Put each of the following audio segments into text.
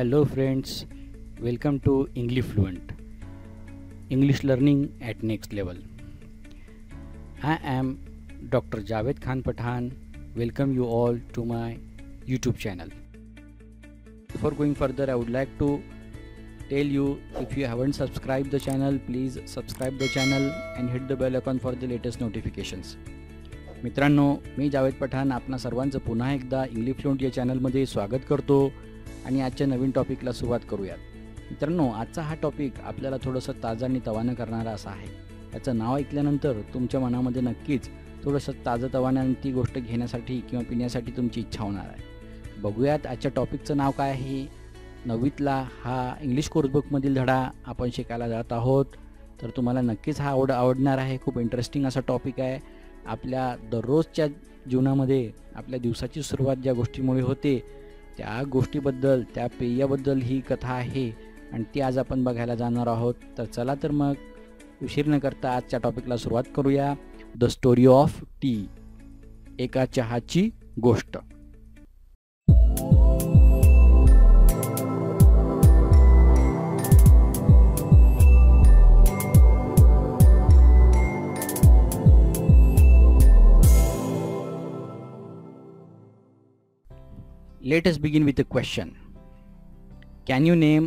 Hello friends, welcome to English Fluent, English learning at next level. I am Dr. Javed Khan Pathan. Welcome you all to my YouTube channel. Before going further, I would like to tell you, if you haven't subscribed the channel, please subscribe the channel and hit the bell icon for the latest notifications. मित्रांनो, मी जावेद पठाण आपणा सर्वांचं पुन्हा एकदा English fluent या चॅनलमध्ये स्वागत करतो आणि आजच्या नवीन टॉपिकला सुरुवात करूयात. मित्रांनो, आजचा हा टॉपिक आपल्याला थोडंसं ताजं आणि तवानं करणारा असा आहे. याचं नाव ऐकल्यानंतर तुमच्या मनामध्ये नक्कीच थोडंसं ताजं-तवानं आणि ती गोष्ट घेण्यासाठी किंवा पिण्यासाठी तुमची इच्छा होणार आहे. बघूयात आजच्या टॉपिकचं नाव काय आहे. 9वीतला हा इंग्लिश कोर्सबुकमधील धडा आपण शिकायला जात आहोत. तर तुम्हाला नक्कीच हा आवडणार आहे. खूप इंटरेस्टिंग असा टॉपिक आहे. आपल्या दररोजच्या जीवनामध्ये आपल्या दिवसाची सुरुवात ज्या गोष्टीमुळे होते त्या गोष्टीबद्दल, त्या पेयाबद्दल ही कथा आहे आणि ती आज आपण बघायला जाणार आहोत. तर चला तर मग उशीर न करता आजच्या टॉपिकला सुरुवात करूया. द स्टोरी ऑफ टी, एका चहाची गोष्ट. Let us begin with a question. Can you name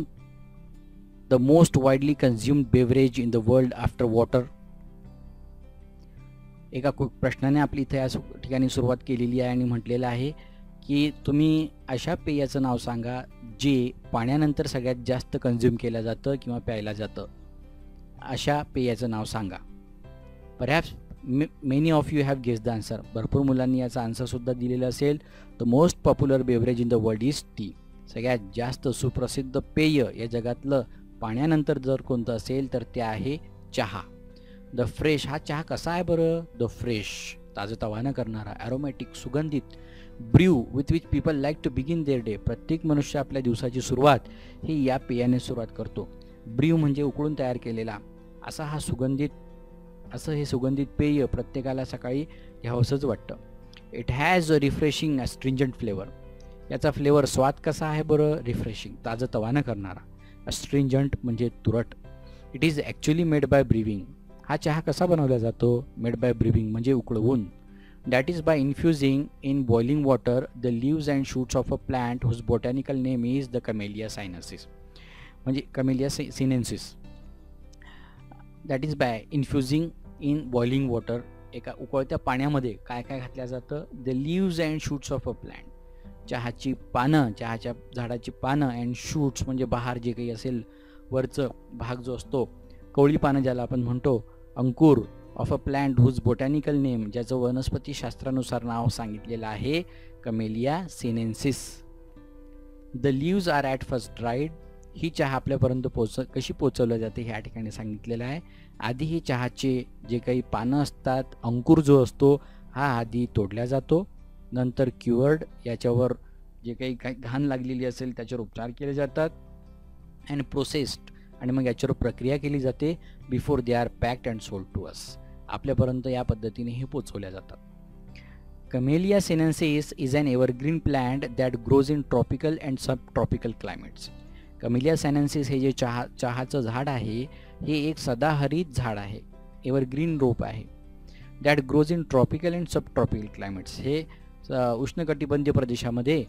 the most widely consumed beverage in the world after water? एका प्रश्नाने आपली इथे या ठिकाणी सुरुवात केलेली आहे आणि म्हटलेलं आहे की तुम्ही अशा पेयाचं नाव सांगा जे पाण्यानंतर सगळ्यात जास्त कंझ्युम केलं जातं किंवा प्यायला जातं. अशा पेयाचं नाव सांगा. Perhaps many of you have guess the answer. भरपूर मुलांनी याचा आन्सरसुद्धा दिलेला असेल. The most popular beverage in the world is tea. सगळ्यात जास्त सुप्रसिद्ध पेय या जगातलं पाण्यानंतर जर कोणतं असेल तर ते आहे चहा. द फ्रेश, हा चहा कसा आहे बरं? द फ्रेश, ताजंतवानं करणारा, ॲरोमॅटिक, सुगंधित. Brew with which people like to begin their day. प्रत्येक मनुष्य आपल्या दिवसाची सुरुवात ही या पेयाने सुरुवात करतो. ब्र्यू म्हणजे उकळून तयार केलेला असा हा हे सुगंधित पेय प्रत्येकाला सकाळी घ्यावंसंच वाटतं. It has a refreshing astringent flavour. याचा फ्लेवर, स्वाद कसा आहे बरं? रिफ्रेशिंग, ताजंतवानं करणारा. अस्ट्रिंजंट म्हणजे तुरट. It is actually made by brewing. हा चहा कसा बनवला जातो? मेड बाय ब्रिविंग म्हणजे उकळवून. That is by infusing in boiling water the leaves and shoots of a plant whose botanical name is the Camellia sinensis. म्हणजे Camellia sinensis. That is by infusing in boiling water. एका उकळत्या पाण्यामध्ये काय काय घातलं जातं? The leaves and shoots of a plant. चहाची पानं, चहाच्या झाडाची पानं, अँड शूट्स म्हणजे बहार जे काही असेल, वरचं भाग जो असतो, कवळी पानं ज्याला आपण म्हणतो, अंकुर, of a plant whose botanical name, ज्याचं वनस्पतीशास्त्रानुसार नाव सांगितलेलं आहे Camellia sinensis. The leaves are at first dried. ही चहा आपल्यापर्यंत कशी पोचवली जाते ह्या ठिकाणी सांगितलेलं आहे. आधी ही चहाचे जे काही पानं असतात, अंकुर जो असतो हा आधी तोडला जातो. नंतर क्युअर्ड, याच्यावर जे काही घाण लागलेली असेल त्याच्यावर उपचार केले जातात. अँड प्रोसेस्ड, आणि मग याच्यावर प्रक्रिया केली जाते. Before they are packed and sold to us. आपल्यापर्यंत या पद्धतीने हे पोचवल्या जातात. Camellia sinensis is an evergreen plant that grows in tropical and subtropical climates. Camellia sinensis हे जे चहाचं झाड आहे हे एक सदाहरित झाड आहे, एव्हरग्रीन रोप आहे. That grows in tropical and subtropical climates. हे उष्णकटिबंधीय प्रदेशामध्ये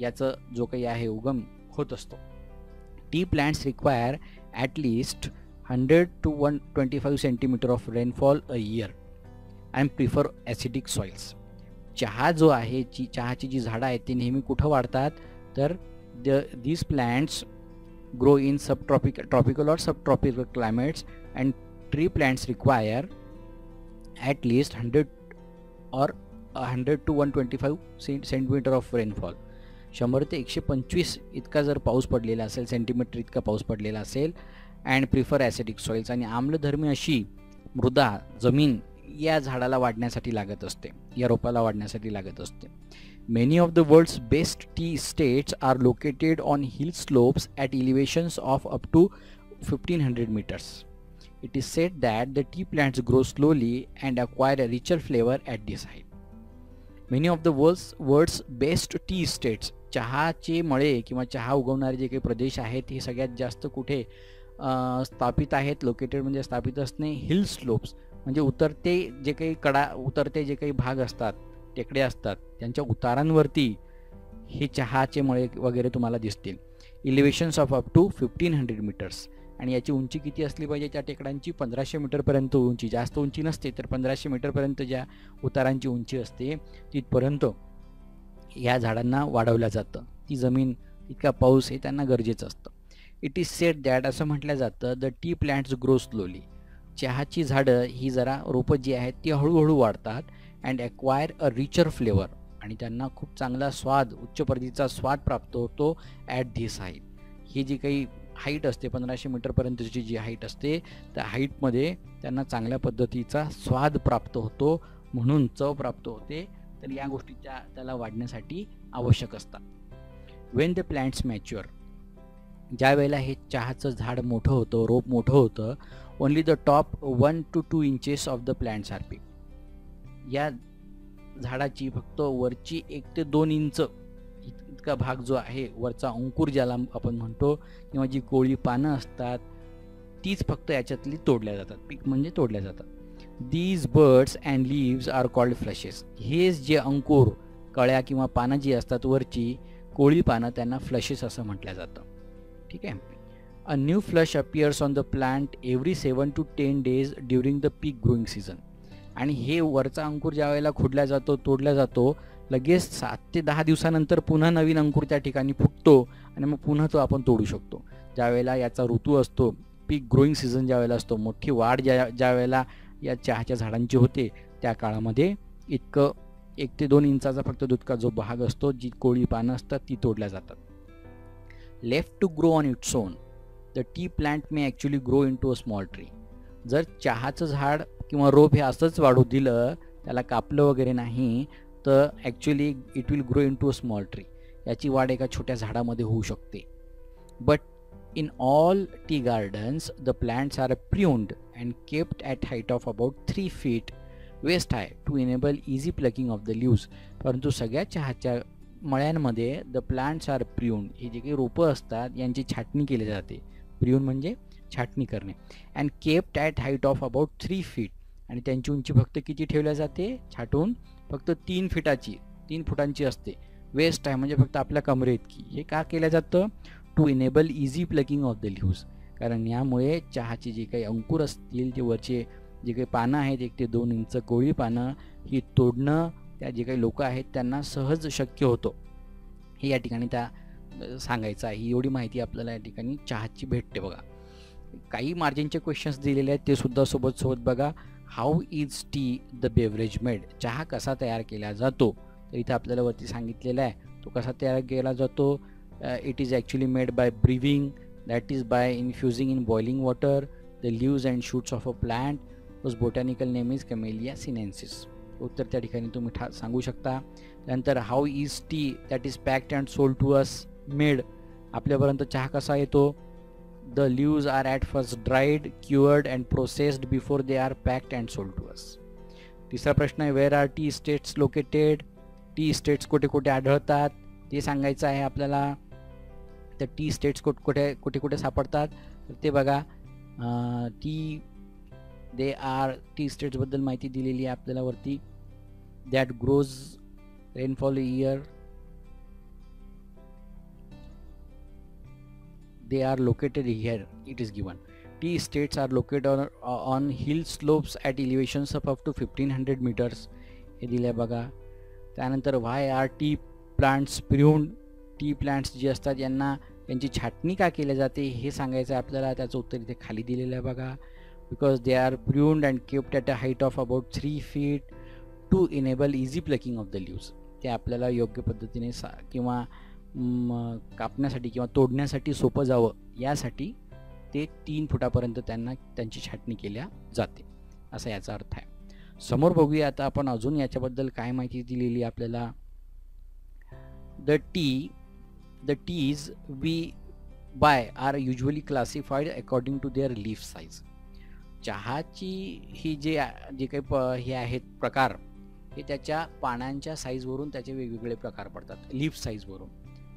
याचं जो काही आहे उगम होत असतो. T plants require at least 100 to 125 centimetre of rainfall a year and prefer acidic soils. चहा जो आहे, चहाची जी झाडं आहेत ती नेहमी कुठं वाढतात तर these plants grow in tropical or subtropical climates, and tree plants require at least 100 to 125 centimetre of rainfall. 100 ते 125 इतका जर पाऊस पडलेला असेल, सेंटीमीटर इतका पाऊस पडलेला असेल. अँड प्रिफर ॲसिडिक सॉइल्स, आणि आम्लधर्मी अशी मृदा, जमीन या झाडाला वाढण्यासाठी लागत असते, या रोपाला वाढण्यासाठी लागत असते. Many of the world's best tea estates are located on hill slopes at elevations of up to 1500 meters. It is said that the tea plants grow slowly and acquire a richer flavor at this height. Many of the world's best tea estates, चहाचे मळे किंवा चहा उगवणारे जे काही प्रदेश आहेत हे सगळ्यात जास्त कुठे स्थापित आहेत, लोकेटेड म्हणजे स्थापित असणे हिल स्लोप्स, म्हणजे उतरते जे काही भाग असतात, टेकड्या असतात, त्यांच्या उतारांवरती हे चहाचे मळे वगैरे तुम्हाला दिसतील. इलिव्हेशन्स ऑफ अप टू 1500 मीटर्स, आणि याची उंची किती असली पाहिजे त्या टेकड्यांची? 1500 मीटरपर्यंत उंची. जास्त उंची नसते, तर 1500 मीटरपर्यंत ज्या उतारांची उंची असते तिथपर्यंत या झाडांना वाढवलं जातं. ती जमीन, इतका पाऊस हे त्यांना गरजेचं असतं. इट इज सेड दॅट, असं म्हटलं जातं, the T plants grow slowly. चहाची झाडं ही जरा रोपं जी आहेत ती हळूहळू वाढतात. And acquire a richer flavour, आणि त्यांना खूप चांगला स्वाद, उच्च प्रतीचा स्वाद प्राप्त होतो ॲट धिस हाईट. ही जी काही हाईट असते 1500 मीटरपर्यंतची जी हाईट असते त्या हाईटमध्ये त्यांना चांगल्या पद्धतीचा स्वाद प्राप्त होतो, म्हणून चव प्राप्त होते. तर या गोष्टी त्याला वाढण्यासाठी आवश्यक असतात. वेन द प्लांट्स मॅच्युअर, ज्या वेळेला हे चहाचं झाड मोठं होतं, रोप मोठं होतं, only the top 1 to 2 inches of the plants are pick. या झाडाची फक्त वरची 1 ते 2 इंच इतका भाग जो आहे, वरचा अंकुर ज्याला आपण म्हणतो, किंवा जी कोळी पानं असतात तीच फक्त याच्यातली तोडल्या जातात, पीक म्हणजे तोडल्या जातात. These buds and leaves are called flushes. हेच जे अंकुर, कळ्या किंवा पानं जी असतात वरची कोळी पानं, त्यांना फ्लशेस असं म्हटलं जातं. ठीक आहे. A new flush appears on the plant every 7 to 10 days during the peak growing season. आणि हे वरचा अंकुर ज्या वेळेला खोडला जातो, तोडला जातो, लगेच 7 ते 10 दिवसानंतर पुन्हा नवीन अंकुर त्या ठिकाणी फुटतो आणि मग पुन्हा तो आपण तोडू शकतो. ज्यावेळेला याचा ऋतू असतो, पीक ग्रोईंग सीझन ज्या वेळेला असतो, मोठी वाढ ज्या वेळेला या चहाच्या झाडांची होते, त्या काळामध्ये 1 ते 2 इंचाचा फक्त दुतका जो भाग असतो, जी कोळी पानं असतात ती तोडल्या जातात. Left to grow on its own, the tea plant may actually grow into a small tree. जर चहाचं झाड किंवा रोप हे असंच वाढू दिलं, त्याला कापलं वगैरे नाही, तर actually it will grow into a small tree. याची वाढ एका छोट्या झाडामध्ये होऊ शकते. But in all tea gardens, the plants are pruned and kept at height of about 3 feet waist high to enable easy plucking of the leaves. परंतु सगळ्या चहाच्या मळ्यांमध्ये द प्लांट्स आर प्रियून, हे जे काही रोपं असतात यांची छाटणी केली जाते. प्रियून म्हणजे छाटणी करणे. And kept at height of about 3 feet, आणि त्यांची उंची फक्त किती ठेवल्या जाते छाटून? फक्त 3 फुटांची असते. वेस्ट आहे म्हणजे फक्त आपल्या कमरे इतकी. हे का केलं जातं? To enable easy plucking of the leaves. कारण यामुळे चहाची जी काही अंकुर असतील, ते वरचे जे काही पानं आहेत 1 ते 2 इंच कोळी पानं, ही तोडणं त्या जे काही लोक आहेत त्यांना सहज शक्य होतं. हे या ठिकाणी सांगायचं आहे. ही एवढी माहिती आपल्याला या ठिकाणी चहाची भेटते. बघा, काही मार्जिनचे क्वेश्चन्स दिलेले आहेत, ते सुद्धा सोबत बघा. How is T the beverage made? चहा कसा तयार केला जातो? तर इथं आपल्याला वरती सांगितलेलं आहे तो कसा तयार केला जातो. It is actually made by brewing, that is by infusing in boiling water the leaves and shoots of a plant whose botanical name is Camellia sinensis. उत्तर त्या ठिकाणी तुम्ही सांगू शकता. त्यानंतर how is tea that is packed and sold to us made? आपल्यापर्यंत चहा कसा येतो? The leaves are at first dried, cured and processed before they are packed and sold to us. तिसरा प्रश्न आहे, where are tea estates located? Tea estates कुठे कुठे आढळतात ते सांगायचं आहे आपल्याला. तर टी स्टेट्स कुठे कुठे सापडतात तर ते बघा, टी स्टेट्सबद्दल माहिती दिलेली आहे आपल्याला वरती. That grows rainfall year, they are located here, it is given. Tea estates are located on hill slopes at elevations of up to 1500 meters. हे दिले बघा. त्यानंतर why are tea plants pruned? Tea plants जे असतात यांची छाटणी का केली जाते हे सांगायचं आहे आपल्याला. त्याचं उत्तर इथे खाली दिलेलं आहे बघा. Because they are pruned and kept at a height of about 3 feet to enable easy plucking of the leaves. ते आपल्याला योग्य पद्धतीने किंवा कापण्यासाठी किंवा तोडण्यासाठी सोपं जावं यासाठी ते 3 फुटापर्यंत त्यांची छाटणी केल्या जाते, असा याचा अर्थ आहे. समोर बघूया आता आपण अजून याच्याबद्दल काय माहिती दिलेली आपल्याला. The teas we buy are usually classified according to their leaf size. चहाची ही जे काही हे आहेत प्रकार, हे त्याच्या पानांच्या साईजवरून त्याचे वेगवेगळे प्रकार पडतात, लीफ साईजवरून.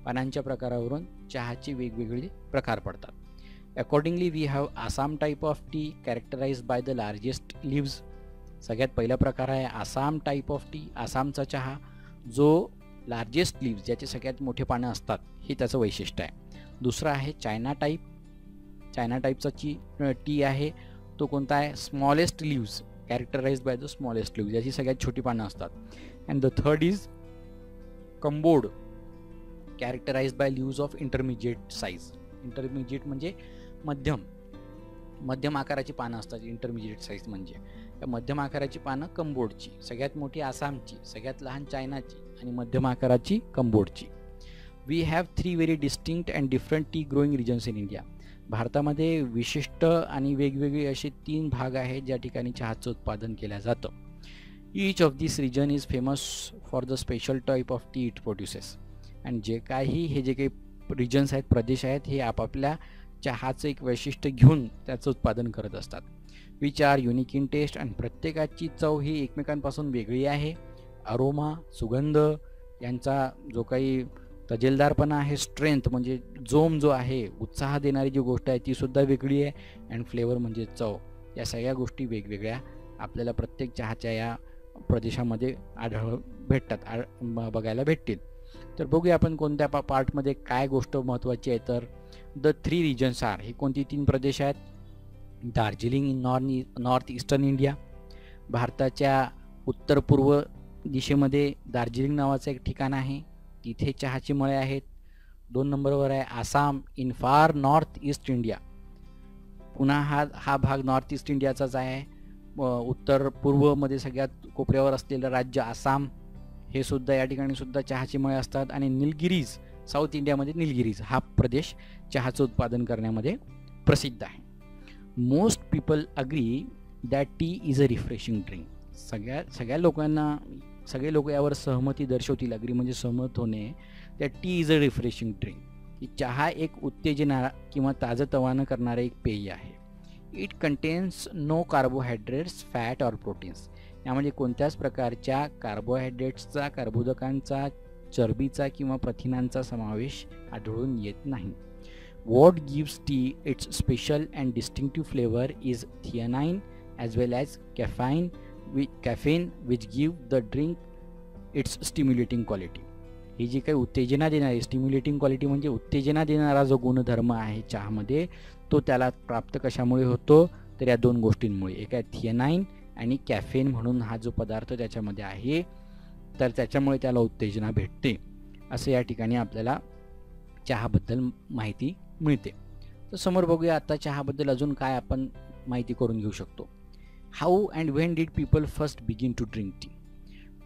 पानांच्या प्रकारावरून चहाचे वेगवेगळे प्रकार पडतात. Accordingly we have Assam type of tea characterised by the largest leaves. सगळ्यात पहिला प्रकार आहे आसाम टाईप ऑफ टी, आसामचा चहा, जो लार्जेस्ट लिव्ज, ज्याचे सगळ्यात मोठे पानं असतात, हे त्याचं वैशिष्ट्य आहे. दुसरा आहे चायना टाईप. चायना टाईपचा टी आहे, तो कोणता आहे, smallest leaves, characterised by the smallest leaves, ज्याची सगळ्यात छोटी पानं असतात. And the third is Cambod, characterised by leaves of intermediate size. Intermediate म्हणजे मध्यम आकाराची पानं असतात. इंटरमिजिएट साईज म्हणजे या मध्यम आकाराची पानं कंबोडची, सगळ्यात मोठी आसामची, सगळ्यात लहान चायनाची आणि मध्यम आकाराची कंबोडची. We have 3 very distinct and different tea growing regions in India. भारतामध्ये विशिष्ट आणि वेगवेगळे असे 3 भाग आहेत ज्या ठिकाणी चहाचं उत्पादन केलं जातं. Each of this region is famous for the special type of tea it produces. आणि जे काही रिजन्स आहेत, प्रदेश आहेत, हे आपापल्या चहाचं एक वैशिष्ट्य घेऊन त्याचं उत्पादन करत असतात. Which are unique in taste. आणि प्रत्येकाची चव ही एकमेकांपासून वेगळी आहे. अरोमा, सुगंध, यांचा जो काही तजेलदारपणा आहे, स्ट्रेंथ म्हणजे जोम जो आहे, उत्साह देणारी जी गोष्ट आहे ती सुद्धा वेगळी आहे. अँड फ्लेवर म्हणजे चव. या सगळ्या गोष्टी वेगवेगळ्या आपल्याला प्रत्येक चहाच्या या प्रदेशामध्ये बघायला भेटतील. तर बघूया आपण कोणत्या पार्टमध्ये काय गोष्ट महत्त्वाची आहे. तर द 3 रिजन्स आर, हे कोणती 3 प्रदेश आहेत. Darjeeling in north eastern India, भारताच्या उत्तर पूर्व दिशेमध्ये दार्जिलिंग नावाचं एक ठिकाण आहे, तिथे चहाची मळे आहेत. 2 नंबरवर आहे आसाम इन फार नॉर्थ ईस्ट इंडिया. पुन्हा हा भाग नॉर्थ ईस्ट इंडियाचाच आहे. उत्तर पूर्वमध्ये सगळ्यात कोपऱ्यावर असलेलं राज्य आसाम, हे सुद्धा या ठिकाणी सुद्धा चहाची मळे असतात. आणि निलगिरीज, साऊथ इंडियामध्ये निलगिरीज हा प्रदेश चहाचं उत्पादन करण्यामध्ये प्रसिद्ध आहे. Most people agree that T is a refreshing drink. सगळे लोक यावर सहमती दर्शवतील. अग्री म्हणजे सहमत होणे. त्या T is a refreshing drink, की चहा एक उत्तेजना किंवा ताजंतवानं करणारं एक पेय आहे. It contains no carbohydrates, fat or proteins. यामध्ये कोणत्याच प्रकारच्या कार्बोहायड्रेट्सचा, कर्बोदकांचा, चरबीचा किंवा प्रथिनांचा समावेश आढळून येत नाही. What gives tea its special and distinctive flavor is theanine as well as caffeine which give the drink its stimulating quality. ही जी काही उत्तेजना देणारी, स्टिम्युलेटिंग क्वालिटी म्हणजे उत्तेजना देणारा जो गुणधर्म आहे चहामध्ये, तो त्याला प्राप्त कशामुळे होतो, तर या 2 गोष्टींमुळे. एक आहे थिएनाइन आणि कॅफेन म्हणून हा जो पदार्थ त्याच्यामध्ये आहे, तर त्याच्यामुळे त्याला उत्तेजना भेटते. असं या ठिकाणी आपल्याला चहाबद्दल माहिती मिळते. तर समोर बघूया आता चहाबद्दल अजून काय आपण माहिती करून घेऊ शकतो. How and when did people first begin to drink tea.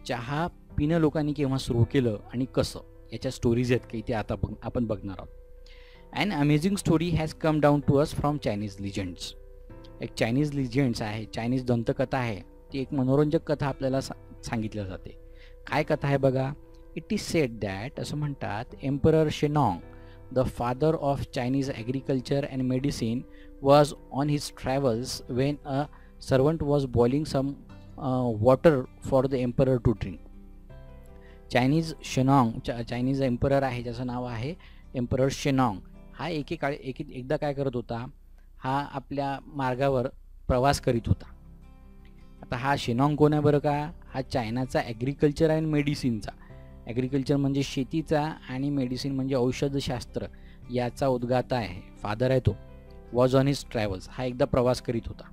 चहा पिणं लोकांनी केव्हा सुरू केलं आणि कसं, याच्या स्टोरीज आहेत काही, ते आता आपण बघणार आहोत. And amazing story has come down to us from Chinese legends. एक चायनीज लिजंड्स आहे, चायनीज दंतकथा आहे, ती एक मनोरंजक कथा आपल्याला सांगितल्या जाते. काय कथा आहे बघा. इट इज सेड दॅट, असं म्हणतात, emperor शेनॉंग, the father of Chinese agriculture and medicine, was on his travels when a servant was boiling some water for the emperor to drink. Chinese emperor आहे, ज्याचं नाव आहे एम्परर शेनॉंग. हा एकदा काय करत होता, हा आपल्या मार्गावर प्रवास करीत होता. आता हा शेनॉंग कोण आहे बरं का. हा चायनाचा ॲग्रिकल्चर अँड मेडिसिनचा, ॲग्रिकल्चर म्हणजे शेतीचा आणि मेडिसिन म्हणजे औषधशास्त्र, याचा उद्गाता आहे, फादर आहे तो. वॉज ऑन हिज ट्रॅव्हल्स, हा एकदा प्रवास करीत होता.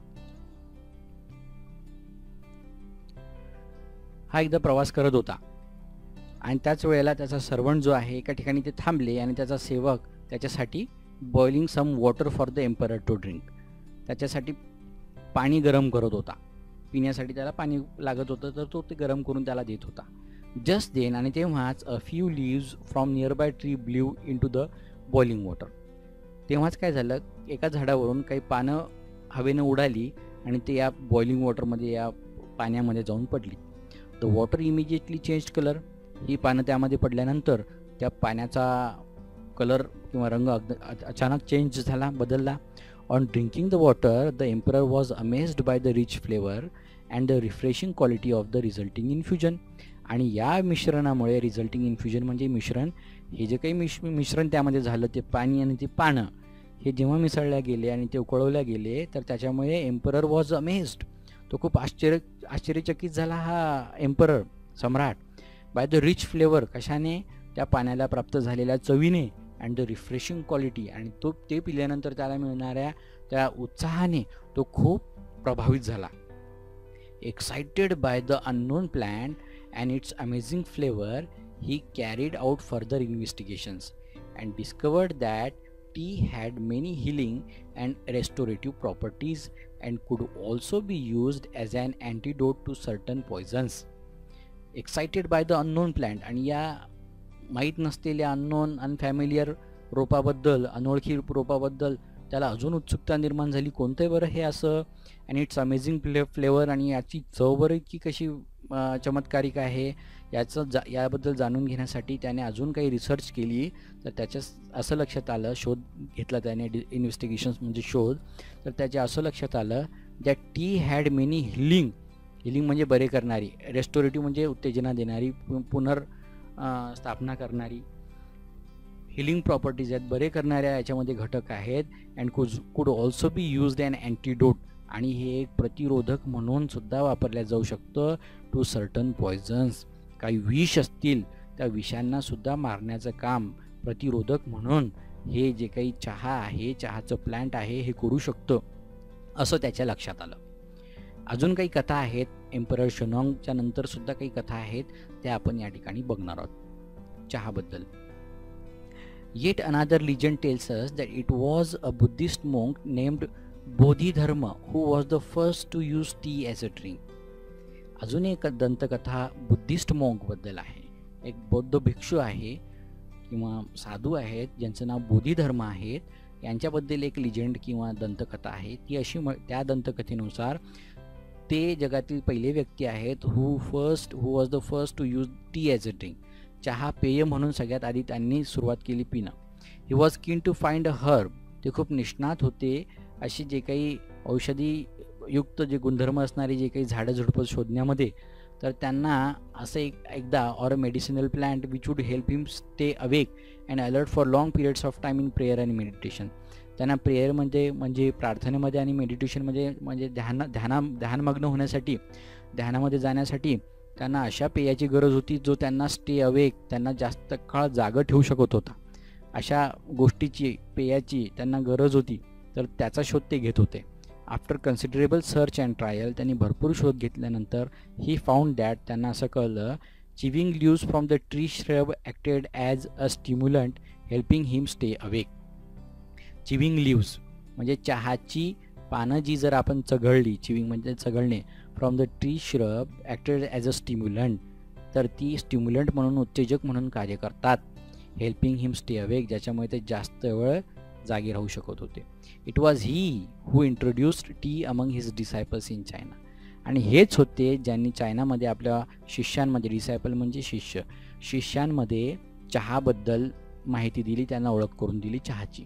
आणि त्याच वेळेला त्याचा सर्वंट जो आहे एका ठिकाणी ते थांबले आणि त्याचा सेवक त्याच्यासाठी boiling some water for the emperor to drink, त्याच्यासाठी पाणी गरम करत होता. पिण्यासाठी त्याला पाणी लागत होतं, तर तो ते गरम करून त्याला देत होता. जस्ट देन, आणि तेव्हाच a few leaves from nearby tree blew into the boiling water. तेव्हाच काय झालं, एका झाडावरून काही पानं हवेनं उडाली आणि ते या बॉइलिंग वॉटरमध्ये, या पाण्यामध्ये जाऊन पडली. The water immediately change colour. ही पानं त्यामध्ये पडल्यानंतर त्या पाण्याचा कलर किंवा रंग अचानक चेंज झाला, बदलला. On drinking the water the emperor was amazed by the rich flavour and the refreshing quality of the resulting infusion. आणि या मिश्रणामुळे रिझल्टिंग इन्फ्युजन म्हणजे मिश्रण, हे जे काही मिश्रण त्यामध्ये झालं ते पाणी आणि ते पानं हे जेव्हा मिसळल्या गेले आणि ते उकळवल्या गेले तर त्याच्यामुळे एम्परर वॉज अमेज्ड. तो खूप आश्चर्यचकित झाला हा emperor, Samrat, by the rich flavour, कशाने, त्या पाण्याला प्राप्त झालेल्या चवीने, अँड द रिफ्रेशिंग क्वालिटी, आणि ते पिल्यानंतर त्याला मिळणाऱ्या त्या उत्साहाने तो खूप प्रभावित झाला. Excited by the unknown plant and it's amazing flavour, he carried out further investigations and discovered that tea had many healing and restorative properties and could also be used as an antidote to certain poisons. Excited by the unknown plant, आणि या माहीत नसलेल्या unknown unfamiliar रोपाबद्दल, अनोळखी रोपाबद्दल त्याला अजून उत्सुकता निर्माण झाली. कोणतं बरं हे असं, आणि इट्स अमेझिंग फ्लेवर, आणि याची चव बरं की कशी चमत्कारिक आहे, याबद्दल जाणून घेण्यासाठी त्याने अजून काही रिसर्च केली. तर त्याच्या असं लक्षात आलं, शोध घेतला त्याने, इन्व्हेस्टिगेशन्स म्हणजे शोध, तर त्याच्या असं लक्षात आलं that tea had many healing म्हणजे बरे करणारी, रेस्टोरेटिव्ह म्हणजे उत्तेजना देणारी, स्थापना करणारी, हिलिंग प्रॉपर्टीज आहेत, बरे करणाऱ्या याच्यामध्ये घटक आहेत. And could also be used an antidote, आणि हे एक प्रतिरोधक म्हणून सुद्धा वापरल्या जाऊ शकतं टू सर्टन पॉयझन्स. काही विष असतील त्या विषांना सुद्धा मारण्याचं काम प्रतिरोधक म्हणून हे जे काही चहा आहे, चहाचं प्लांट आहे, हे करू शकतं, असं त्याच्या लक्षात आलं. अजून काही कथा आहेत एम्परर शेनॉंगच्या नंतर सुद्धा काही कथा आहेत, त्या आपण या ठिकाणी बघणार आहोत चहाबद्दल. Yet another legend tells us that it was a Buddhist monk named Bodhidharma who was the first to use tea as a drink. अजून एक दंतकथा बुद्धिस्ट मॉन्क बद्दल आहे. एक बौद्ध भिक्षू आहे किंवा साधू आहेत ज्यांचं नाव बोधिधर्म आहेत, यांच्याबद्दल एक लिजेंड किंवा दंतकथा आहे. ती अशी, त्या दंतकथेनुसार ते जगातील पहिले व्यक्ती आहेत who was the first to use tea as a drink. चहा पेय म्हणून सगळ्यात आधी त्यांनी सुरुवात केली पिणं. He was keen to find a herb. ते खूप निष्णात होते अशी जे काही औषधी युक्त जे गुणधर्म असणारे जे काही झाडं झुडपं शोधण्यामध्ये. तर त्यांना असं एकदा or a medicinal plant which would help him stay awake and alert for long periods of time in prayer आणि मेडिटेशन. त्यांना प्रेयरमध्ये म्हणजे प्रार्थनेमध्ये आणि मेडिटेशनमध्ये ध्यानमग्न होण्यासाठी, ध्यानामध्ये जाण्यासाठी त्यांना अशा पेयाची गरज होती जो त्यांना स्टे अवेक, त्यांना जास्त काळ जागं ठेवू शकत होता. अशा गोष्टीची, पेयाची त्यांना गरज होती, तर त्याचा शोध ते घेत होते. After considerable search and trial, त्यांनी भरपूर शोध घेतल्यानंतर ही फाउंड दॅट, त्यांना असं कळलं, chewing leaves from the tree shrub acted as a stimulant helping him stay awake. Chewing leaves म्हणजे चहाची पानं जी जर आपण चघळली, चिविंग म्हणजे चघळणे, from the tree shrub acted as a stimulant, तर ती स्टिम्युलंट म्हणून, उत्तेजक म्हणून कार्य करतात. हेल्पिंग हिम स्टे अवेक, ज्याच्यामुळे ते जास्त वेळ जागे राहू शकत होते. It was he who introduced tea among his disciples in China. आणि हेच होते ज्यांनी चायनामध्ये आपल्या शिष्यांमध्ये, डिसायपल म्हणजे शिष्य, शिष्यांमध्ये चहाबद्दल माहिती दिली, त्यांना ओळख करून दिली चहाची.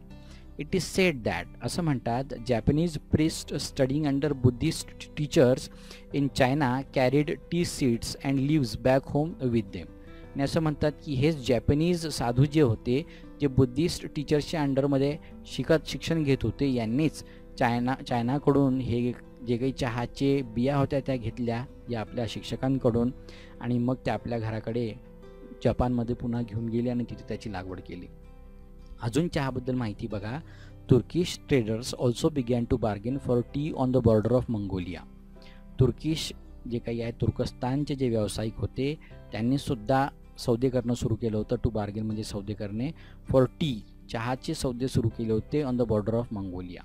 इट इज सेड दॅट, असं म्हणतात, Japanese priest studying under Buddhist teachers in China carried tea seeds and leaves back home with them. आणि असं म्हणतात की हेच जॅपनीज साधू जे होते, जे बुद्धिस्ट टीचर्सच्या अंडरमध्ये शिक्षण घेत होते, यांनीच चायनाकडून हे जे काही चहाचे बिया होत्या त्या घेतल्या या आपल्या शिक्षकांकडून, आणि मग त्या आपल्या घराकडे जपानमध्ये पुन्हा घेऊन गेले आणि तिथे त्याची लागवड केली. अजून चहाबद्दल माहिती बघा. Turkish traders also began to bargain for tea on the border of Mongolia. Turkish जे काही आहे, तुर्कस्तानचे जे व्यावसायिक होते, त्यांनी सुद्धा सौदे करणं सुरू केलं होतं. टू बार्गेन म्हणजे सौदे करणे. फॉर टी, चहाचे सौदे सुरू केले होते on the border of Mongolia.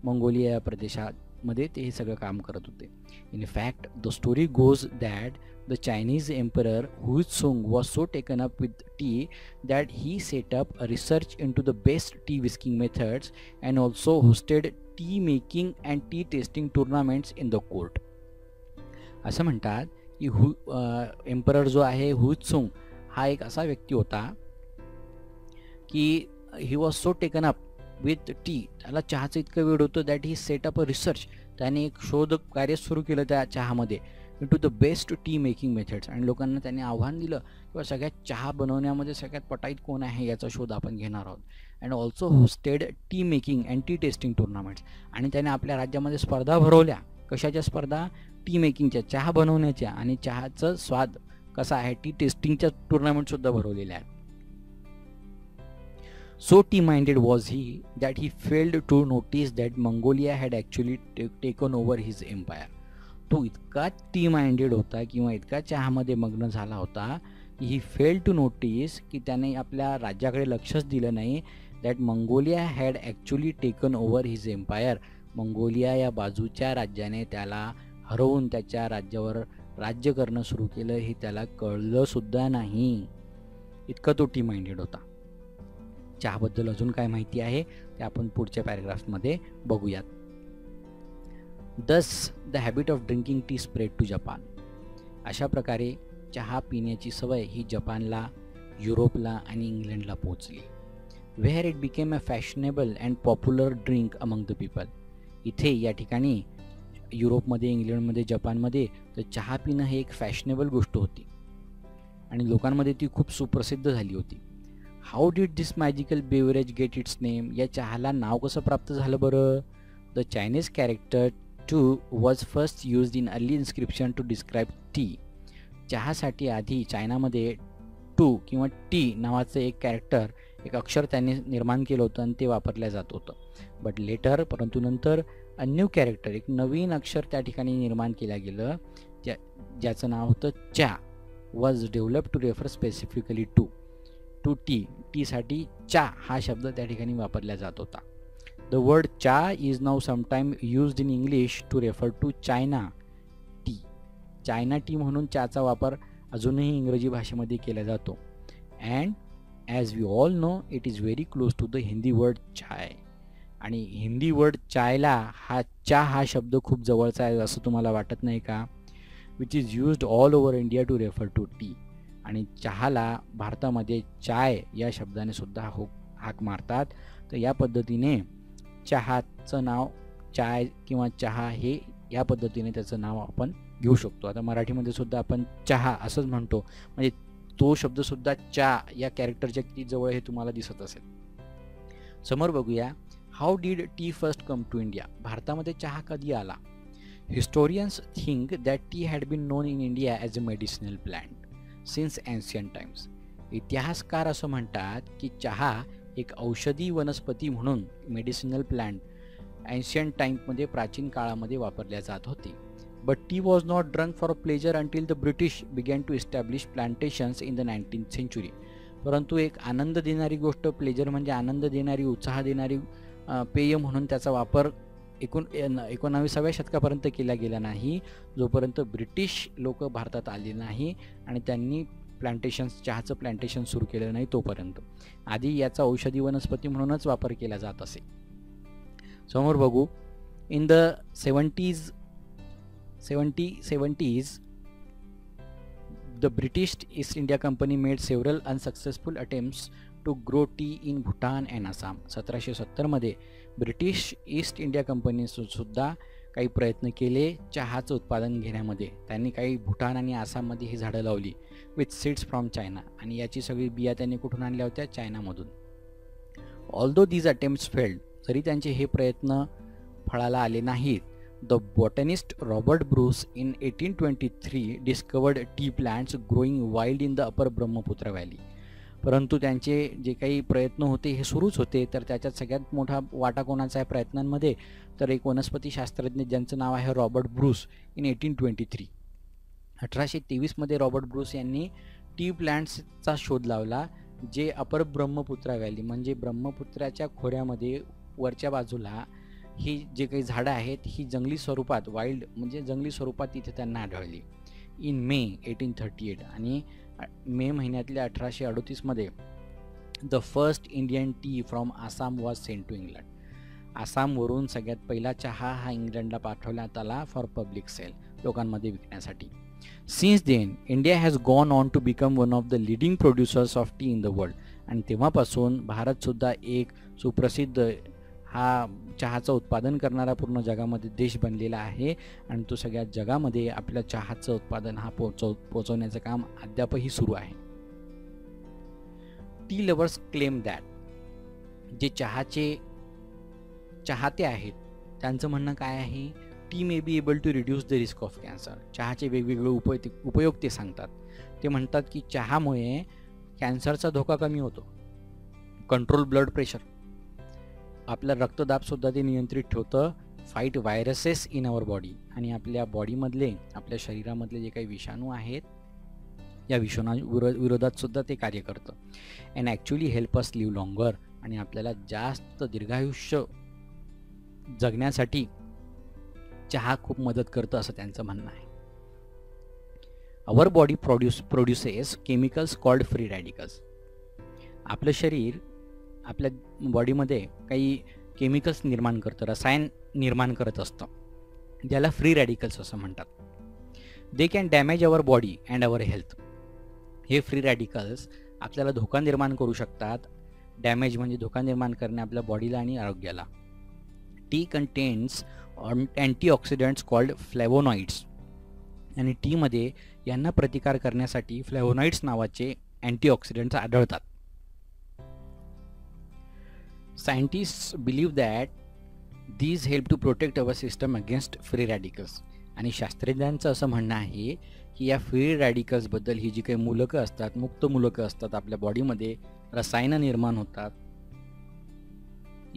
Mongolia या प्रदेशामध्ये ते हे सगळं काम करत होते. In fact the story goes that the Chinese emperor Huizong was so taken up with tea that he set up a research into the best tea whisking methods and also hosted tea making and tea tasting tournaments in the court. असं म्हणतात की emperor जो आहे हुइत्सुंग हा एक असा व्यक्ती होता की he was so taken up with T, त्याला चहाचं इतकं वेळ होतं that he set up a research, त्याने एक शोध कार्य सुरू केलं त्या चहामध्ये. Into the best T making methods. आणि लोकांना त्यांनी आव्हान दिलं किंवा सगळ्यात चहा बनवण्यामध्ये सगळ्यात पटाईत कोण आहे याचा शोध आपण घेणार आहोत. And also hosted T making and T testing tournaments. आणि त्याने आपल्या राज्यामध्ये स्पर्धा भरवल्या. कशाच्या स्पर्धा? टी मेकिंगच्या, चहा बनवण्याच्या, आणि चहाचं स्वाद कसा आहे टी टेस्टिंगच्या टुर्नामेंटसुद्धा भरवलेल्या आहेत. So tea-minded was he that he failed to notice that Mongolia had actually taken over his empire. तो इतका टी-माइंडेड होता किंवा इतका चहामध्ये मग्न झाला होता की ही फेल्ड टू नोटीस की त्याने आपल्या राज्याकडे लक्षच दिलं नाही. That Mongolia had actually taken over his empire. Mongolia या बाजूच्या राज्याने त्याला हरवून त्याच्या राज्यावर राज्य करणं सुरू केलं हे त्याला कळलंसुद्धा नाही. इतका तो टी-माइंडेड होता. चहाबद्दल अजून काय माहिती आहे ते आपण पुढच्या पॅराग्राफमध्ये बघूयात. Thus the habit of drinking tea spread to Japan. अशा प्रकारे चहा पिण्याची सवय ही जपानला, युरोपला आणि इंग्लंडला पोहोचली. Where it became a fashionable and popular drink among the people. इथे या ठिकाणी युरोपमध्ये, इंग्लंडमध्ये, जपानमध्ये तर चहा पिणं हे एक फॅशनेबल गोष्ट होती आणि लोकांमध्ये ती खूप सुप्रसिद्ध झाली होती. How did this magical beverage get its name. या चहाला नाव कसं प्राप्त झालं बरं? The Chinese character tu was first used in early inscription to describe tea. चहासाठी आधी चायनामध्ये टू किंवा टी नावाचं एक कॅरेक्टर, एक अक्षर त्यांनी निर्माण केलं होतं आणि ते वापरलं जात होतं. बट लेटर, परंतु नंतर अ न्यू कॅरेक्टर, एक नवीन अक्षर त्या ठिकाणी निर्माण केलं गेलं ज्याचं नाव होतं cha. Was develop to refer specifically to tea. टीसाठी चा हा शब्द त्या ठिकाणी वापरला जात होता. The word cha is now sometime used in English to refer to China tea. China tea म्हणून चाचा वापर अजूनही इंग्रजी भाषेमध्ये केला जातो. And as we all know it is very close to the Hindi word chai. आणि हिंदी वर्ड चायला हा चा हा शब्द खूप जवळचा आहे असं तुम्हाला वाटत नाही का? Which is used all over India to refer to tea. आणि चहाला भारतामध्ये चाय या शब्दाने सुद्धा हाक मारतात. तर या पद्धतीने चहाचं नाव चाय किंवा चहा हे या पद्धतीने त्याचं नाव आपण घेऊ शकतो. आता मराठीमध्ये सुद्धा आपण चहा असंच म्हणतो, म्हणजे तो शब्दसुद्धा चा या कॅरेक्टरच्या किती जवळ हे तुम्हाला दिसत असेल. समोर बघूया. How did tea first come to India. भारतामध्ये चहा कधी आला? Historians think that tea had been known in India as a medicinal plant since ancient times. इतिहासकार असं म्हणतात की चहा एक औषधी वनस्पती म्हणून, मेडिसिनल प्लांट, एन्शियंट टाइममध्ये, प्राचीन काळामध्ये वापरल्या जात होती. But tea was not drunk for pleasure until the British began to establish plantations in the 19th century. परंतु एक आनंद देणारी गोष्ट, प्लेजर म्हणजे आनंद देणारी, उत्साह देणारी पेय म्हणून त्याचा वापर 19व्या शतकापर्यंत केला गेला नाही, जोपर्यंत ब्रिटिश लोक भारतात आले नाही आणि त्यांनी चहाचं प्लांटेशन सुरू केलं नाही तोपर्यंत. आधी याचा औषधी वनस्पती म्हणूनच वापर केला जात असे. समोर बघू. In the 70s the British East India Company made several unsuccessful attempts to grow tea in Bhutan and Assam. 1770 मध्ये ब्रिटिश ईस्ट इंडिया कंपनीने सुद्धा काही प्रयत्न केले चहाचं उत्पादन घेण्यामध्ये. त्यांनी काही भूटान आणि आसाममध्ये ही झाडं लावली विथ सीड्स फ्रॉम चायना. आणि याची सगळी बिया त्यांनी कुठून आणल्या होत्या? चायनामधून. Although these attempts failed. जरी त्यांचे हे प्रयत्न फळाला आले नाहीत, the botanist Robert Bruce in 1823 discovered tea plants growing wild in the upper Brahmaputra valley. परंतु त्यांचे जे काही प्रयत्न होते हे सुरूच होते. तर त्याच्यात सगळ्यात मोठा वाटा कोणाचा आहे प्रयत्नांमध्ये? तर एक वनस्पती शास्त्रज्ञ ज्यांचं नाव आहे Robert Bruce in 1823. 1823 Robert Bruce यांनी टी प्लांट्सचा शोध लावला, जे अपर ब्रह्मपुत्रा व्हॅली म्हणजे ब्रह्मपुत्राच्या खोऱ्यामध्ये वरच्या बाजूला ही जे काही झाडं आहेत ही जंगली स्वरूपात, वाईल्ड म्हणजे जंगली स्वरूपात तिथे त्यांना आढळली. In May 1838. आणि मे महिन्यातल्या 1838 the first Indian tea from Assam was sent to England. आसामवरून सगळ्यात पहिला चहा हा इंग्लंडला पाठवण्यात आला फॉर पब्लिक सेल, लोकांमध्ये विकण्यासाठी. Since then India has gone on to become one of the leading producers of tea in the world. आणि तेव्हापासून भारतसुद्धा एक सुप्रसिद्ध हा चहाचं उत्पादन करणारा पूर्ण जगामध्ये देश बनलेला आहे आणि तो सगळ्या जगामध्ये आपल्या चहाचं उत्पादन हा पोचवण्याचं काम अद्यापही सुरू आहे. टी लवर्स क्लेम दॅट जे चहाचे चाहते आहेत त्यांचं म्हणणं काय आहे, tea may be able to reduce the risk of cancer. चहाचे वेगवेगळे उपयोग ते सांगतात. ते म्हणतात की चहामुळे कॅन्सरचा धोका कमी होतो, कंट्रोल ब्लड प्रेशर, आपला रक्तदाबसुद्धा ते नियंत्रित ठेवतं, fight viruses in our body, आणि आपल्या बॉडीमधले आपल्या शरीरामधले जे काही विषाणू आहेत या विरोधात सुद्धा ते कार्य करतं. And actually help us live longer, आणि आपल्याला जास्त दीर्घायुष्य जगण्यासाठी चहा खूप मदत करतं असं त्यांचं म्हणणं आहे. Our body produces chemicals called free radicals. आपलं शरीर आपल्या बॉडीमध्ये काही केमिकल्स निर्माण करतं, रसायन निर्माण करत असतं, ज्याला फ्री रॅडिकल्स असं म्हणतात. They can damage our body and our health. हे फ्री रॅडिकल्स आपल्याला धोका निर्माण करू शकतात. डॅमेज म्हणजे धोका निर्माण करणे आपल्या बॉडीला आणि आरोग्याला. Tea contains antioxidants called flavonoids, आणि टीमध्ये यांना प्रतिकार करण्यासाठी फ्लॅवोनॉइड्स नावाचे अँटीऑक्सिडंट्स आढळतात. Scientists believe that these help to protect our system against free radicals. आणि शास्त्रज्ञांचं असं म्हणणं आहे की या फ्री रॅडिकल्सबद्दल ही जी काही मूलकं असतात, मुक्त मूलकं असतात आपल्या बॉडीमध्ये, रसायनं निर्माण होतात,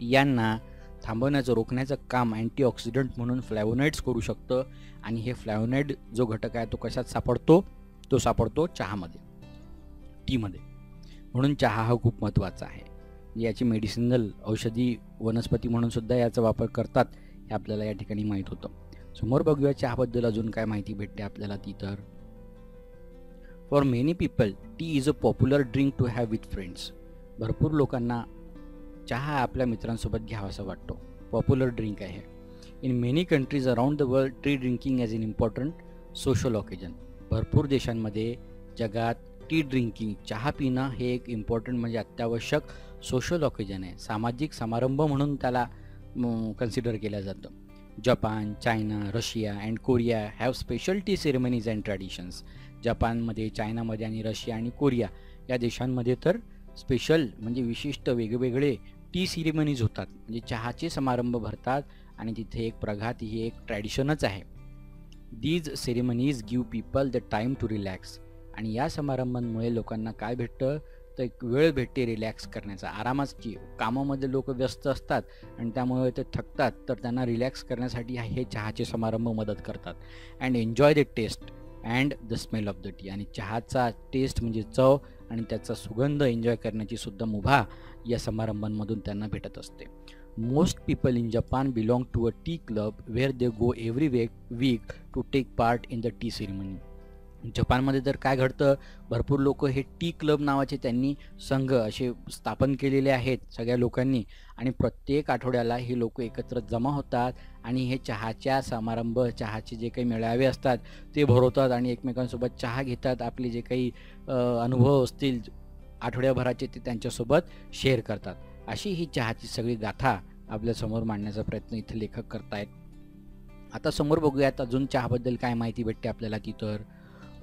यांना थांबवण्याचं रोखण्याचं काम अँटीऑक्सिडंट म्हणून फ्लॅवोनॉइड्स करू शकतं. आणि हे फ्लॅवोनॉइड जो घटक आहे तो कशात सापडतो, तो सापडतो चहामध्ये, टीमध्ये. म्हणून चहा हा खूप महत्त्वाचा आहे. याची मेडिसिनल औषधी वनस्पती म्हणून सुद्धा याचा वापर करतात हे आपल्याला या ठिकाणी माहीत होतं. समोर बघूया चहाबद्दल अजून काय माहिती भेटते आपल्याला ती. तर for many people tea is a popular drink to have with friends. भरपूर लोकांना चहा आपल्या मित्रांसोबत घ्यावासा वाटतो, पॉप्युलर ड्रिंक आहे. In many countries around the world tea drinking as an important social occasion. भरपूर देशांमध्ये जगात टी ड्रिंकिंग, चहा पिणं हे एक इम्पॉर्टंट म्हणजे अत्यावश्यक सोशल ऑकेजन आहे, सामाजिक समारंभ म्हणून त्याला कन्सिडर केलं जातं. Japan, China, Russia and Korea have special T ceremonies and traditions. जपानमध्ये, चायनामध्ये आणि रशिया आणि कोरिया या देशांमध्ये तर स्पेशल म्हणजे विशिष्ट वेगवेगळे टी सेरेमनीज होतात, म्हणजे चहाचे समारंभ भरतात आणि तिथे एक प्रघात ही एक ट्रॅडिशनच आहे. These ceremonies give people the time to relax. आणि या समारंभांमुळे लोकांना काय भेटतं, तर एक वेळ भेटते रिलॅक्स करण्याचा, आरामाची. कामामध्ये लोक व्यस्त असतात आणि त्यामुळे ते थकतात, तर त्यांना रिलॅक्स करण्यासाठी हे चहाचे समारंभ मदत करतात. And enjoy the taste and the smell of the tea. आणि चहाचा टेस्ट म्हणजे चव आणि त्याचा सुगंध एन्जॉय करण्याची सुद्धा मुभा या समारंभांमधून त्यांना भेटत असते. Most people in Japan belong to a tea club where they go every week to take part in the tea ceremony. जपानमध्ये तर काय घडतं, भरपूर लोक हे टी क्लब नावाचे त्यांनी संघ असे स्थापन केलेले आहेत सगळ्या लोकांनी, आणि प्रत्येक आठवड्याला हे लोक एकत्र जमा होतात आणि हे चहाच्या समारंभ, चहाचे जे काही मेळावे असतात ते भरवतात आणि एकमेकांसोबत चहा घेतात. आपले जे काही अनुभव असतील आठवड्याभराचे ते त्यांच्यासोबत शेअर करतात. अशी ही चहाची सगळी गाथा आपल्यासमोर मांडण्याचा प्रयत्न इथे लेखक करतायत. आता समोर बघूयात अजून चहाबद्दल काय माहिती भेटते आपल्याला ती. तर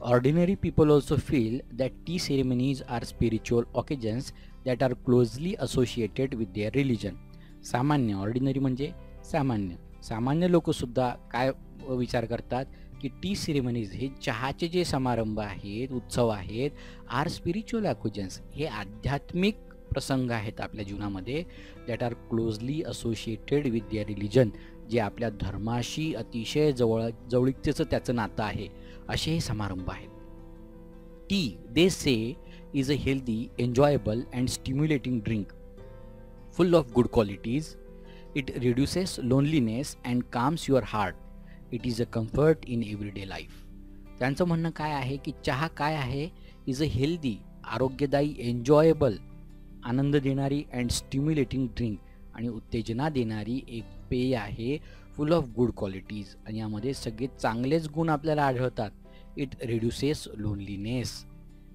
ordinary people also feel that tea ceremonies are spiritual occasions that are closely associated with their religion. सामान्य, ऑर्डिनरी म्हणजे सामान्य लोकसुद्धा काय विचार करतात की टी सेरेमनीज हे चहाचे जे समारंभ आहेत, उत्सव आहेत, आर स्पिरिच्युअल ऑकेजन्स, हे आध्यात्मिक प्रसंग आहेत आपल्या जीवनामध्ये, that are closely associated with their religion, जे आपल्या धर्माशी अतिशय जवळीकतेचं त्याचं नातं आहे, असे हे समारंभ आहेत. T they say is a healthy, enjoyable and stimulating drink full of good qualities. It reduces loneliness and calms your heart. It is a comfort in everyday life. त्यांचं म्हणणं काय आहे की चहा काय आहे, इज अ हेल्दी, आरोग्यदायी, enjoyable, आनंद देणारी, अँड स्टिम्युलेटिंग ड्रिंक, आणि उत्तेजना देणारी एक पेय आहे, फुल ऑफ गुड क्वालिटीज, आणि यामध्ये सगळे चांगलेच गुण आपल्याला आढळतात. इट रिड्युसेस लोनलीनेस,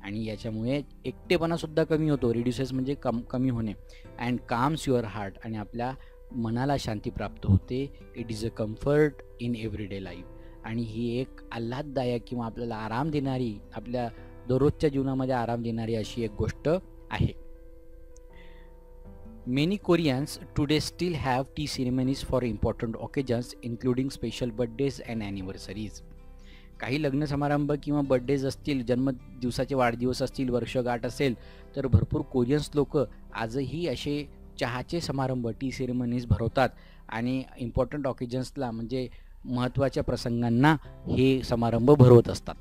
आणि याच्यामुळे एकटेपणासुद्धा कमी होतो. रिड्युसेस म्हणजे कमी होणे. अँड काम्स युअर हार्ट, आणि आपल्या मनाला शांती प्राप्त होते. It is a comfort in everyday life. आणि ही एक आल्हाददायक किंवा आपल्याला आराम देणारी, आपल्या दररोजच्या जीवनामध्ये आराम देणारी अशी एक गोष्ट आहे. Many Koreans today still have tea ceremonies for important occasions including special birthdays and anniversaries. काही लग्न समारंभ किंवा बर्थडेज असतील, जन्मदिवसाचे वाढदिवस असतील, वर्षगाठ असेल, तर भरपूर कोरियन्स लोक आजही असे चहाचे समारंभ, टी सेरेमनीज भरवतात आणि इम्पॉर्टंट ऑकेजन्सला म्हणजे महत्त्वाच्या प्रसंगांना हे समारंभ भरवत असतात.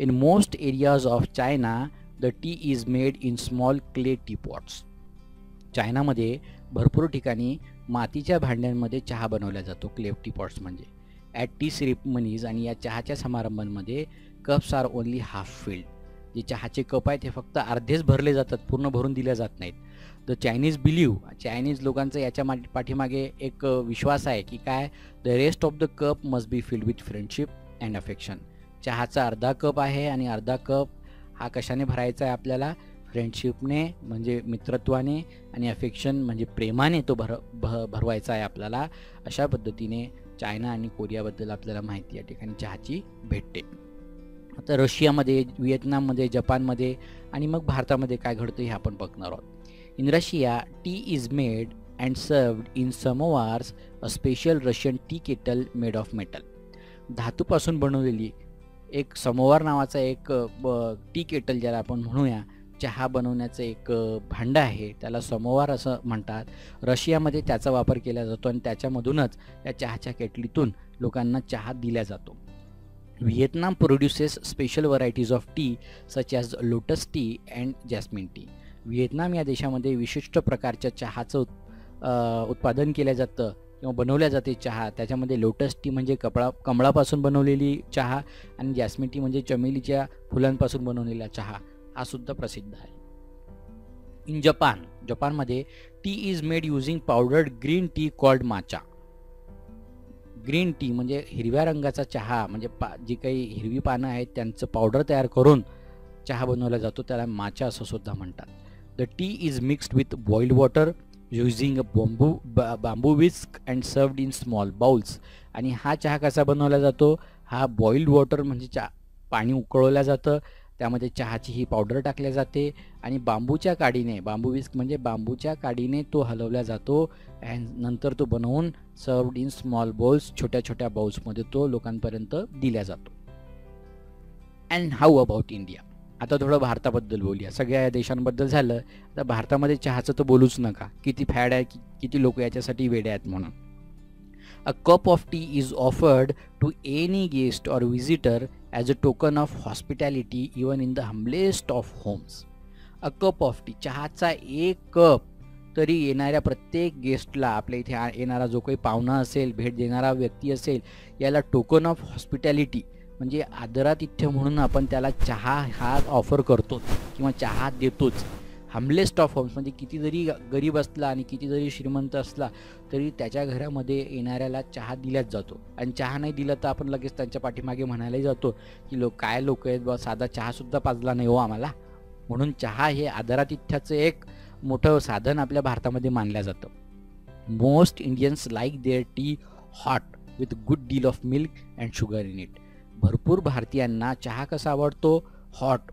In most areas of China the tea is made in small clay tea pots. चायनामध्ये भरपूर ठिकाणी मातीच्या भांड्यांमध्ये चहा बनवला जातो, क्ले टी पॉट्स म्हणजे. ॲट टी सेरेमनीज आणि या चहाच्या समारंभांमध्ये cups are only half filled. जे चहाचे कप आहेत हे फक्त अर्धेच भरले जातात, पूर्ण भरून दिल्या जात नाहीत. द चायनीज बिलीव, चायनीज लोकांचा याच्या पाठीमागे एक विश्वास आहे की काय, the rest of the cup must be filled with friendship and affection. चहाचा अर्धा कप आहे आणि अर्धा कप हा कशाने भरायचा आहे आपल्याला, फ्रेंडशिपने म्हणजे मित्रत्वाने आणि अफेक्शन म्हणजे प्रेमाने तो भरवायचा आहे आपल्याला. अशा पद्धतीने चायना आणि कोरियाबद्दल आपल्याला माहिती या ठिकाणी चहाची भेटते. आता रशियामध्ये, व्हिएतनाममध्ये, जपानमध्ये आणि मग भारतामध्ये काय घडतं हे आपण बघणार आहोत. In Russia tea is made and served in samovars, a special Russian tea kettle made of metal. धातूपासून बनवलेली एक समोवार नावाचा एक टी केटल ज्याला आपण म्हणूया, चहा बनवण्याचं एक भांडं आहे, त्याला समोवार असं म्हणतात. रशियामध्ये त्याचा वापर केला जातो आणि त्याच्यामधूनच या चहाच्या केटलीतून लोकांना चहा दिला जातो. Vietnam produces special varieties of T such as lotus T and jasmine T. Vietnam या देशामध्ये विशिष्ट प्रकारच्या चहाचं उत्पादन केलं जातं किंवा बनवल्या जाते चहा. त्याच्यामध्ये लोटस टी म्हणजे कमळापासून बनवलेली चहा आणि जॅस्मिन टी म्हणजे चमेलीच्या फुलांपासून बनवलेला चहा हा सुद्धा प्रसिद्ध आहे. इन जपानमध्ये tea is made using powdered green tea called matcha. Green tea म्हणजे हिरव्या रंगाचा चहा, म्हणजे जी काही हिरवी पानं आहेत त्यांचं पावडर तयार करून चहा बनवला जातो, त्याला माचा असं सुद्धा म्हणतात. The tea is mixed with boiled water using bamboo whisk and served in small bowls. आणि हा चहा कसा बनवला जातो, हा बॉइल्ड वॉटर म्हणजे पाणी उकळवलं जातं, त्यामध्ये चहाची ही पावडर टाकल्या जाते आणि बांबूच्या काडीने, बांबू विस्क म्हणजे बांबूच्या काडीने तो हलवला जातो अँड नंतर तो बनवून सर्व्ड इन स्मॉल बाउल्स, छोट्या छोट्या बाउल्समध्ये तो लोकांपर्यंत दिला जातो. And how about India. आता थोडं भारताबद्दल बोलूया. सगळ्या या देशांबद्दल झालं, आता भारतामध्ये चहाचं तर बोलूच नका. किती फॅड आहे, किती लोक याच्यासाठी वेडे आहेत म्हणून. A cup of tea is offered to any guest or visitor as a token of hospitality even in the humblest of homes. A cup of tea, चहाचा एक कप तरी येणाऱ्या प्रत्येक गेस्टला, आपल्या इथे येणारा जो काही पाहुणा असेल, भेट देणारा व्यक्ती असेल, याला टोकन ऑफ हॉस्पिटॅलिटी म्हणजे आदरातिथ्य म्हणून आपण त्याला चहा हा ऑफर करतो किंवा चहा देतोच. हम्बलेस्ट ऑफ होम्स म्हणजे किती जरी गरीब असला आणि किती जरी श्रीमंत असला तरी त्याच्या घरामध्ये येणाऱ्याला चहा दिलाच जातो. आणि चहा नाही दिला तर आपण लगेच त्यांच्या पाठीमागे म्हणायलाही जातो की लोक आहेत बा, साधा चहासुद्धा पाजला नाही हो आम्हाला. म्हणून चहा हे आदरातिथ्याचं एक मोठं साधन आपल्या भारतामध्ये मानलं जातं. Most Indians like their tea hot with good deal of milk and sugar in it. भरपूर भारतीयांना चहा कसा आवडतो, हॉट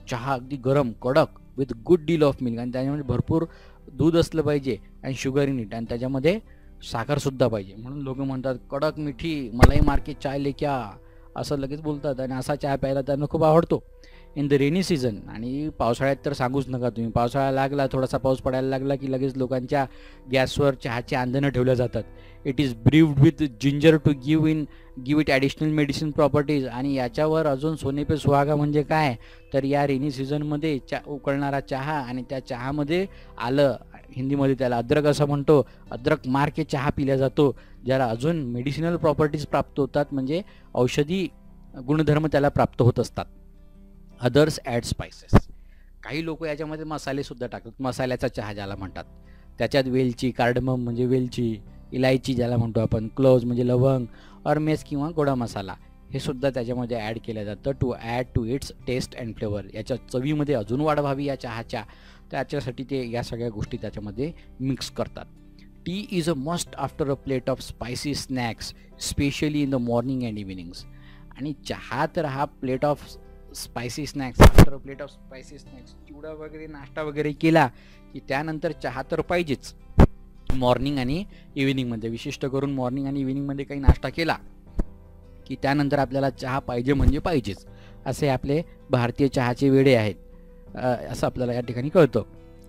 चहा, अगदी गरम कडक, with good deal of milk, आणि त्याच्यामध्ये भरपूर दूध असलं पाहिजे आणि शुगर इन इट, आणि त्याच्यामध्ये साखरसुद्धा पाहिजे. म्हणून लोक म्हणतात कडक मिठी मलाई मार्के चाय लेक्या, असं लगेच बोलतात आणि असा चहा प्यायला त्यांना खूप आवडतो. इन द रेनी सीझन, आणि पावसाळ्यात तर सांगूच नका तुम्ही. पावसाळा लागला, थोडासा पाऊस पडायला लागला की लगेच लोकांच्या गॅसवर चहाची आंदणं ठेवल्या जातात. It is brewed with ginger to give it additional medicine properties. आणि याच्यावर अजून सोने पे सुहागा म्हणजे काय, तर या रेनी सीझनमध्ये उकळणारा चहा आणि त्या चहामध्ये आलं, हिंदीमध्ये त्याला अद्रक असं म्हणतो, अद्रक मार के चहा पिला जातो, ज्याला अजून मेडिसिनल प्रॉपर्टीज प्राप्त होतात, म्हणजे औषधी गुणधर्म त्याला प्राप्त होत असतात. Others add spices. काही लोक याच्यामध्ये मसालेसुद्धा टाकतात, मसाल्याचा चहा ज्याला म्हणतात. त्याच्यात वेलची, कार्डमम म्हणजे वेलची, इलायची ज्याला म्हणतो आपण, क्लोव्ज म्हणजे लवंग, ऑरमेस किंवा गोडा मसाला, हे सुद्धा त्याच्यामध्ये ॲड केलं जातं to add to its taste and flavour. याच्या चवीमध्ये अजून वाढ व्हावी या चहाच्या, त्याच्यासाठी ते या सगळ्या गोष्टी त्याच्यामध्ये मिक्स करतात. Tea is a must after a plate of spicy snacks specially in the morning and evenings. आणि चहा तर हा plate of spicy snacks, after a plate of spicy snacks, chivda वगैरे नाश्ता वगैरे केला की त्यानंतर चहा तर पाहिजेच. मॉर्निंग आणि इव्हिनिंगमध्ये, विशिष्ट करून मॉर्निंग आणि इव्हिनिंगमध्ये काही नाश्ता केला की त्यानंतर आपल्याला चहा पाहिजे म्हणजे पाहिजेच. असे आपले भारतीय चहाचे वेडे आहेत, असं आपल्याला या ठिकाणी कळतं.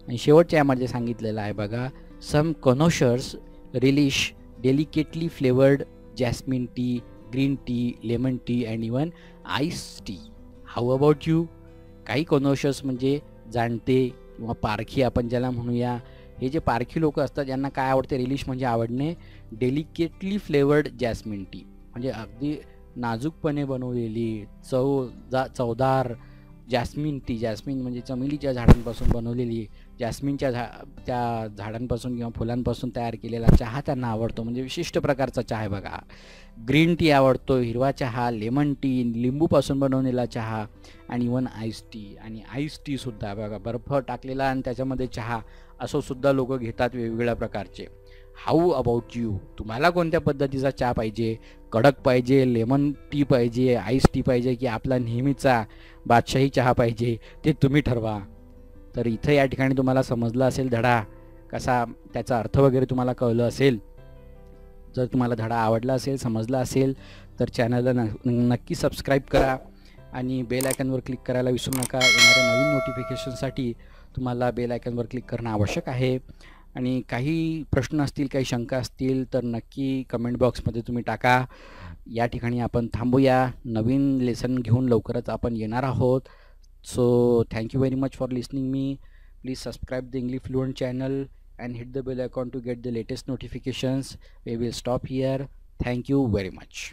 आणि शेवटच्या यामध्ये सांगितलेलं आहे बघा, some connoisseurs relish delicately flavoured jasmine tea, green tea, lemon tea and even ice tea. How about you? काही कनोशर्स म्हणजे जाणते किंवा पारखी आपण ज्याला म्हणूया, हे जे पारखी लोक असतात यांना काय आवडते? रिलिश म्हणजे आवडणे. डेलिकेटली फ्लेवर्ड जॅस्मिन टी म्हणजे अगदी नाजूकपणे बनवलेली चवदार जॅस्मिन टी. जॅस्मिन म्हणजे चमेलीच्या झाडांपासून बनवलेली, जॅस्मिनच्या त्या झाडांपासून किंवा फुलांपासून तयार केलेला चहा त्यांना आवडतो, म्हणजे विशिष्ट प्रकारचा चहा आहे बघा. ग्रीन टी आवडतो, हिरवा चहा, लेमन टी, लिंबूपासून बनवलेला चहा आणि इवन आईस टी. आणि आईस टीसुद्धा बघा, बर्फ टाकलेला आणि त्याच्यामध्ये चहा, असं सुद्धा लोक घेतात वेगवेगळ्या प्रकारचे. How about you? तुम्हाला कोणत्या पद्धतीचा चहा पाहिजे? कडक पाहिजे, लेमन टी पाहिजे, आईस टी पाहिजे, की आपला नेहमीचा बादशाही चहा पाहिजे? ते तुम्ही ठरवा. तर इथं या ठिकाणी तुम्हाला समजलं असेल धडा कसा, त्याचा अर्थ वगैरे तुम्हाला कळलं असेल. जर तुम्हाला धडा आवडला असेल, समजला असेल तर चॅनलला नक्की सबस्क्राईब करा आणि बेल आयकॉनवर क्लिक करायला विसरू नका. येणाऱ्या नवीन नोटिफिकेशनसाठी तुम्हाला बेल आयकॉनवर क्लिक करणं आवश्यक आहे. आणि काही प्रश्न असतील, काही शंका असतील तर नक्की कमेंट बॉक्समध्ये तुम्ही टाका. या ठिकाणी आपण थांबूया. नवीन लेसन घेऊन लवकरच आपण येणार आहोत. So thank you very much for listening me. Please subscribe the English fluent channel and hit the bell icon to get the latest notifications. We will stop here. Thank you very much.